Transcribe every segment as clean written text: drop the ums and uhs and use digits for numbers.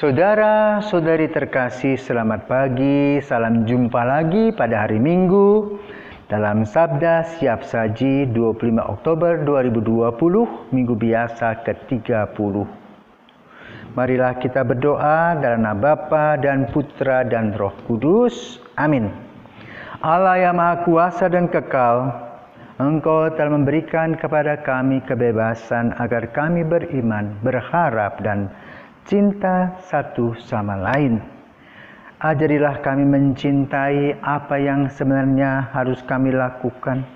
Saudara-saudari terkasih, selamat pagi. Salam jumpa lagi pada hari Minggu dalam Sabda Siap Saji 25 Oktober 2020, Minggu biasa ke-30. Marilah kita berdoa dalam nama Bapa dan Putra dan Roh Kudus. Amin. Allah yang Maha Kuasa dan Kekal, Engkau telah memberikan kepada kami kebebasan agar kami beriman, berharap dan cinta satu sama lain. Ajarilah kami mencintai apa yang sebenarnya harus kami lakukan,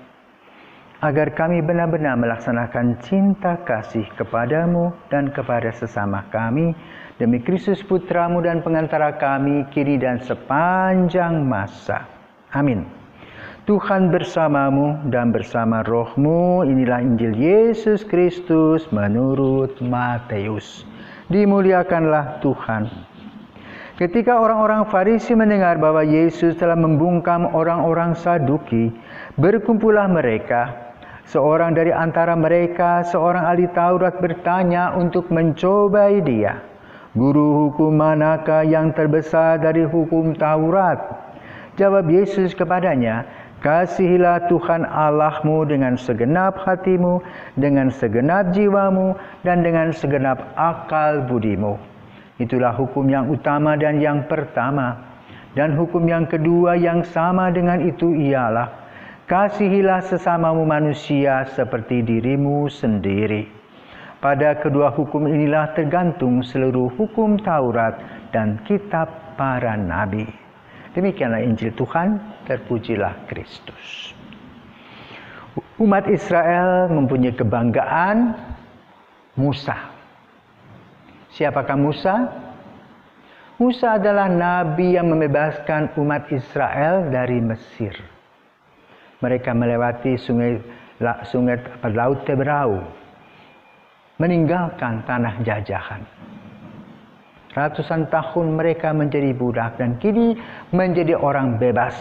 agar kami benar-benar melaksanakan cinta kasih kepadamu dan kepada sesama kami, demi Kristus Putramu dan pengantara kami, kini dan sepanjang masa. Amin. Tuhan bersamamu dan bersama rohmu. Inilah Injil Yesus Kristus menurut Matius. Dimuliakanlah Tuhan. Ketika orang-orang Farisi mendengar bahwa Yesus telah membungkam orang-orang Saduki, berkumpullah mereka. Seorang dari antara mereka, seorang ahli Taurat, bertanya untuk mencobai dia. Guru, hukum manakah yang terbesar dari hukum Taurat? Jawab Yesus kepadanya, kasihilah Tuhan Allahmu dengan segenap hatimu, dengan segenap jiwamu, dan dengan segenap akal budimu. Itulah hukum yang utama dan yang pertama. Dan hukum yang kedua yang sama dengan itu ialah, kasihilah sesamamu manusia seperti dirimu sendiri. Pada kedua hukum inilah tergantung seluruh hukum Taurat dan kitab para nabi. Demikianlah Injil Tuhan, terpujilah Kristus. Umat Israel mempunyai kebanggaan Musa. Siapakah Musa? Musa adalah nabi yang membebaskan umat Israel dari Mesir. Mereka melewati sungai Laut Teberau, meninggalkan tanah jajahan. Ratusan tahun mereka menjadi budak dan kini menjadi orang bebas.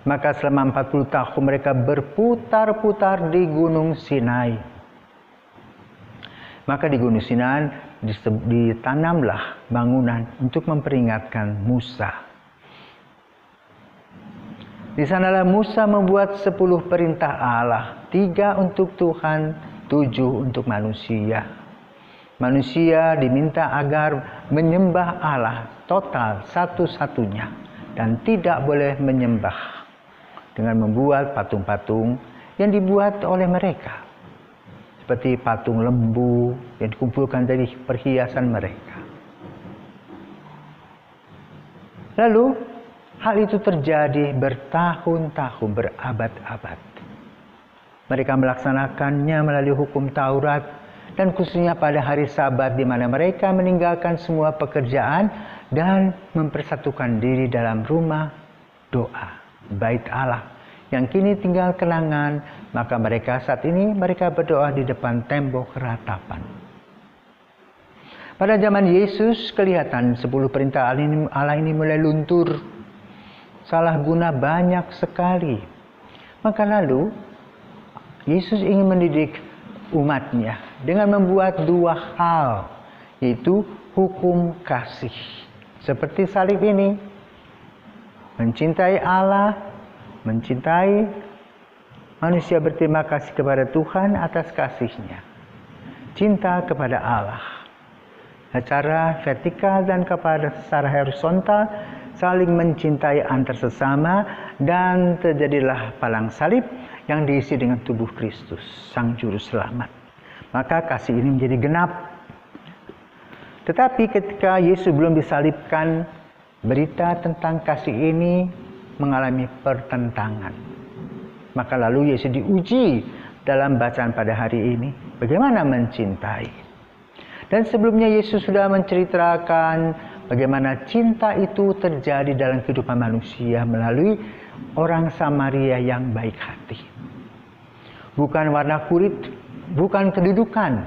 Maka selama 40 tahun mereka berputar-putar di Gunung Sinai. Maka di Gunung Sinai ditanamlah bangunan untuk memperingatkan Musa. Di sanalah Musa membuat 10 perintah Allah, 3 untuk Tuhan, 7 untuk manusia. Manusia diminta agar menyembah Allah total satu-satunya dan tidak boleh menyembah dengan membuat patung-patung yang dibuat oleh mereka, seperti patung lembu yang dikumpulkan dari perhiasan mereka. Lalu hal itu terjadi bertahun-tahun, berabad-abad. Mereka melaksanakannya melalui hukum Taurat, dan khususnya pada hari Sabat, di mana mereka meninggalkan semua pekerjaan dan mempersatukan diri dalam rumah doa, bait Allah, yang kini tinggal kenangan. Maka mereka saat ini berdoa di depan tembok ratapan. Pada zaman Yesus kelihatan 10 perintah Allah ini mulai luntur, salah guna banyak sekali. Maka lalu Yesus ingin mendidik umatnya dengan membuat 2 hal, yaitu hukum kasih. Seperti salib ini, mencintai Allah, mencintai manusia, berterima kasih kepada Tuhan atas kasih-Nya. Cinta kepada Allah secara vertikal dan secara horizontal, saling mencintai antar sesama, dan terjadilah palang salib yang diisi dengan tubuh Kristus, Sang Juru Selamat. Maka kasih ini menjadi genap. Tetapi ketika Yesus belum disalibkan, berita tentang kasih ini mengalami pertentangan. Maka lalu Yesus diuji dalam bacaan pada hari ini, bagaimana mencintai. Dan sebelumnya Yesus sudah menceritakan bagaimana cinta itu terjadi dalam kehidupan manusia melalui orang Samaria yang baik hati. Bukan warna kulit, bukan kedudukan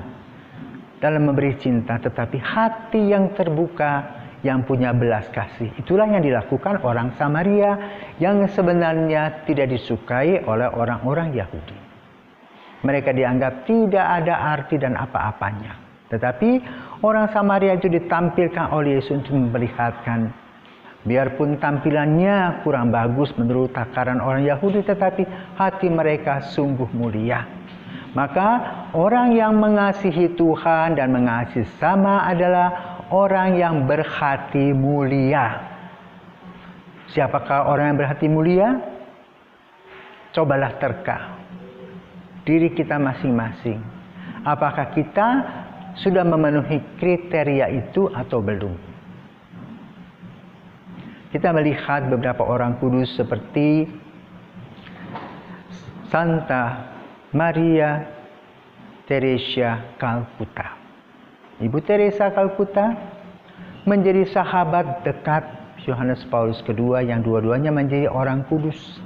dalam memberi cinta, tetapi hati yang terbuka, yang punya belas kasih. Itulah yang dilakukan orang Samaria yang sebenarnya tidak disukai oleh orang-orang Yahudi. Mereka dianggap tidak ada arti dan apa-apanya. Tetapi Orang Samaria itu ditampilkan oleh Yesus untuk memperlihatkan, biarpun tampilannya kurang bagus menurut takaran orang Yahudi, tetapi hati mereka sungguh mulia. Maka orang yang mengasihi Tuhan dan mengasihi sesama adalah orang yang berhati mulia. Siapakah orang yang berhati mulia? Cobalah terka diri kita masing-masing. Apakah kita sudah memenuhi kriteria itu atau belum? Kita melihat beberapa orang kudus seperti Santa Maria Teresia Kalkuta. Ibu Teresa Kalkuta menjadi sahabat dekat Yohanes Paulus II yang dua-duanya menjadi orang kudus.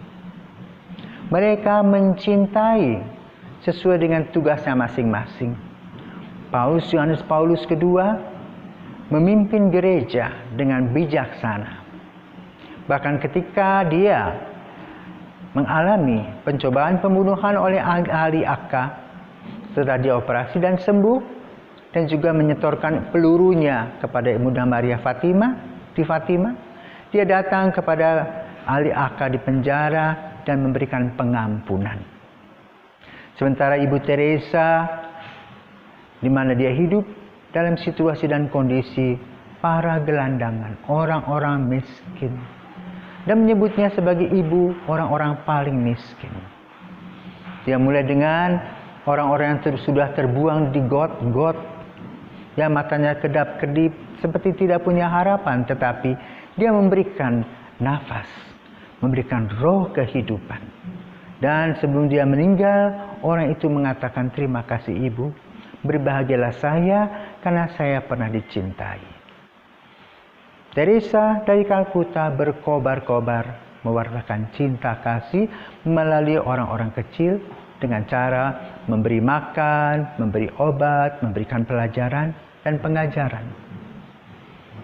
Mereka mencintai sesuai dengan tugasnya masing-masing. Yohanes Paulus II memimpin gereja dengan bijaksana. Bahkan ketika dia mengalami pencobaan pembunuhan oleh ahli AK, setelah dia operasi dan sembuh, dan juga menyetorkan pelurunya kepada Bunda Maria di Fatima, dia datang kepada ahli AK di penjara dan memberikan pengampunan. Sementara Ibu Teresa, di mana dia hidup dalam situasi dan kondisi para gelandangan, orang-orang miskin, dan menyebutnya sebagai ibu orang-orang paling miskin. Dia mulai dengan orang-orang yang sudah terbuang di got-got, yang matanya kedap-kedip seperti tidak punya harapan, tetapi dia memberikan nafas, memberikan roh kehidupan. Dan sebelum dia meninggal, orang itu mengatakan, terima kasih ibu, berbahagialah saya karena saya pernah dicintai. Teresa dari Kalkuta berkobar-kobar mewartakan cinta kasih melalui orang-orang kecil dengan cara memberi makan, memberi obat, memberikan pelajaran dan pengajaran.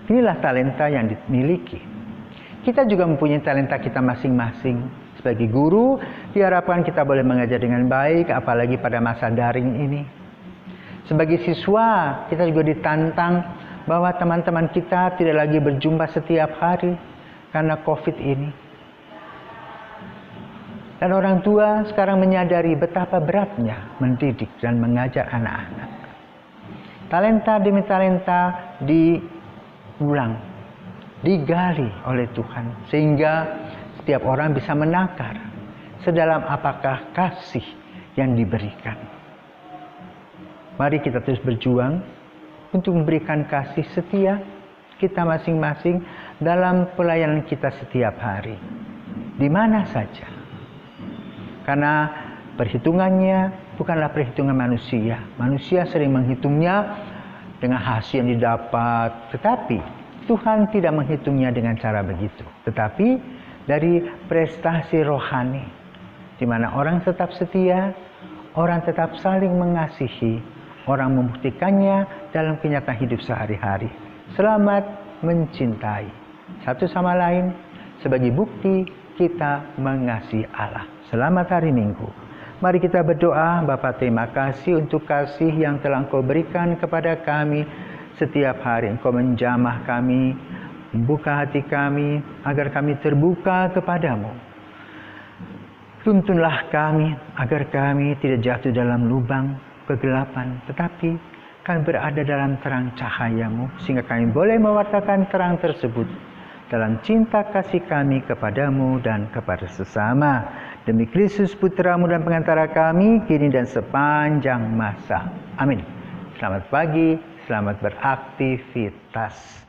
Inilah talenta yang dimiliki. Kita juga mempunyai talenta kita masing-masing. Sebagai guru, diharapkan kita boleh mengajar dengan baik, apalagi pada masa daring ini. Sebagai siswa, kita juga ditantang bahwa teman-teman kita tidak lagi berjumpa setiap hari karena COVID ini. Dan orang tua sekarang menyadari betapa beratnya mendidik dan mengajar anak-anak. Talenta demi talenta diulang, digali oleh Tuhan, sehingga setiap orang bisa menakar sedalam apakah kasih yang diberikan. Mari kita terus berjuang untuk memberikan kasih setia kita masing-masing dalam pelayanan kita setiap hari, di mana saja. Karena perhitungannya bukanlah perhitungan manusia. Manusia sering menghitungnya dengan hasil yang didapat, tetapi Tuhan tidak menghitungnya dengan cara begitu. Tetapi dari prestasi rohani, di mana orang tetap setia, orang tetap saling mengasihi, orang membuktikannya dalam kenyataan hidup sehari-hari. Selamat mencintai satu sama lain sebagai bukti kita mengasihi Allah. Selamat hari Minggu. Mari kita berdoa. Bapa, terima kasih untuk kasih yang telah Engkau berikan kepada kami setiap hari. Engkau menjamah kami, membuka hati kami agar kami terbuka kepadamu. Tuntunlah kami agar kami tidak jatuh dalam lubang kegelapan, tetapi kami berada dalam terang cahayamu, sehingga kami boleh mewartakan terang tersebut dalam cinta kasih kami kepadamu dan kepada sesama. Demi Kristus Putramu dan pengantara kami, kini dan sepanjang masa. Amin. Selamat pagi, selamat beraktivitas.